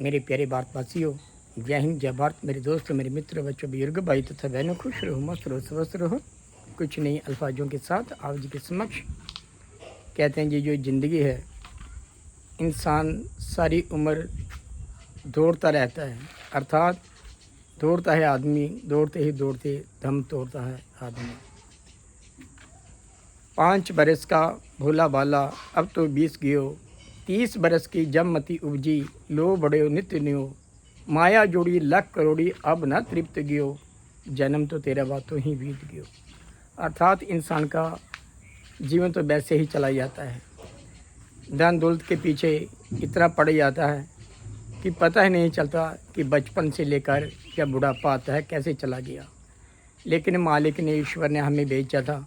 मेरे प्यारे भारतवासियों, जय हिंद, जय भारत। मेरे दोस्तों, मेरे मित्र, बच्चों, बुजुर्ग, भाई तथा बहनों, खुश रहो, मस्त रहो, स्वस्थ रहो। कुछ नई अल्फाजों के साथ आप जी के समक्ष कहते हैं जी, जो ज़िंदगी है, इंसान सारी उम्र दौड़ता रहता है, अर्थात दौड़ता है आदमी, दौड़ते ही दौड़ते दम तोड़ता है आदमी। 5 बरस का भोला बाला अब तो 20 गियो, 30 बरस की जब मती उपजी, लो बड़े नित्य न्यो, माया जोड़ी लख करोड़ी अब न तृप्त गियो, जन्म तो तेरा बातों ही बीत गियो। अर्थात इंसान का जीवन तो वैसे ही चला जाता है, धन दौलत के पीछे इतना पड़ जाता है कि पता ही नहीं चलता कि बचपन से लेकर जब बुढ़ापा आता है कैसे चला गया। लेकिन मालिक ने, ईश्वर ने हमें भेजा था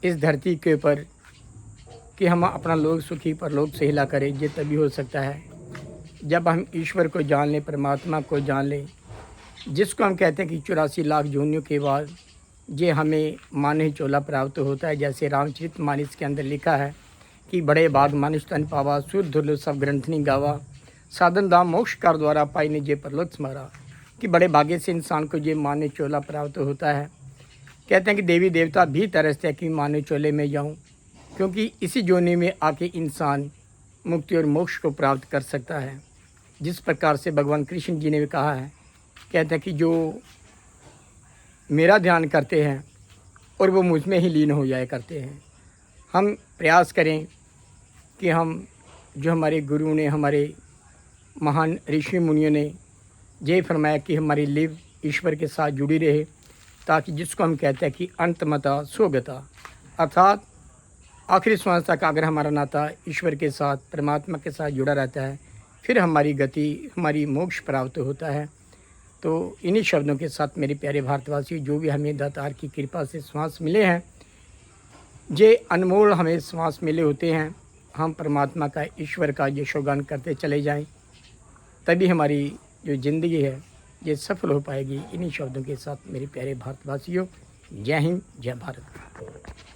इस धरती के ऊपर कि हम अपना लोक सुखी परलोक से हिला करें। ये तभी हो सकता है जब हम ईश्वर को जान लें, परमात्मा को जान लें, जिसको हम कहते हैं कि 84 लाख जूनियों के बाद ये हमें मानव चोला प्राप्त होता है। जैसे रामचरितमानस के अंदर लिखा है कि बड़े भाग मानुष तन पावा, सुर धुल सब ग्रंथनी गावा, साधन दाम मोक्ष कर द्वारा पाई ने जे परलोक स्मारा। कि बड़े भाग्य से इंसान को ये मानव चोला प्राप्त होता है। कहते हैं कि देवी देवता भी तरसते हैं कि मानव चोले में जाऊं, क्योंकि इसी जोनी में आके इंसान मुक्ति और मोक्ष को प्राप्त कर सकता है। जिस प्रकार से भगवान कृष्ण जी ने भी कहा है, कहते हैं कि जो मेरा ध्यान करते हैं और वो मुझ में ही लीन हो जाया करते हैं। हम प्रयास करें कि हम जो हमारे गुरु ने, हमारे महान ऋषि मुनियों ने ये फरमाया कि हमारी लिव ईश्वर के साथ जुड़ी रहे, ताकि जिसको हम कहते हैं कि अंतमता स्वगता, अर्थात आखिरी श्वास तक अगर हमारा नाता ईश्वर के साथ, परमात्मा के साथ जुड़ा रहता है, फिर हमारी गति, हमारी मोक्ष प्राप्त होता है। तो इन्हीं शब्दों के साथ मेरे प्यारे भारतवासी, जो भी हमें दातार की कृपा से श्वास मिले हैं, ये अनमोल हमें श्वास मिले होते हैं, हम परमात्मा का, ईश्वर का ये शुगान करते चले जाएं, तभी हमारी जो ज़िंदगी है ये सफल हो पाएगी। इन्हीं शब्दों के साथ मेरे प्यारे भारतवासियों, जय हिंद, जय भारत।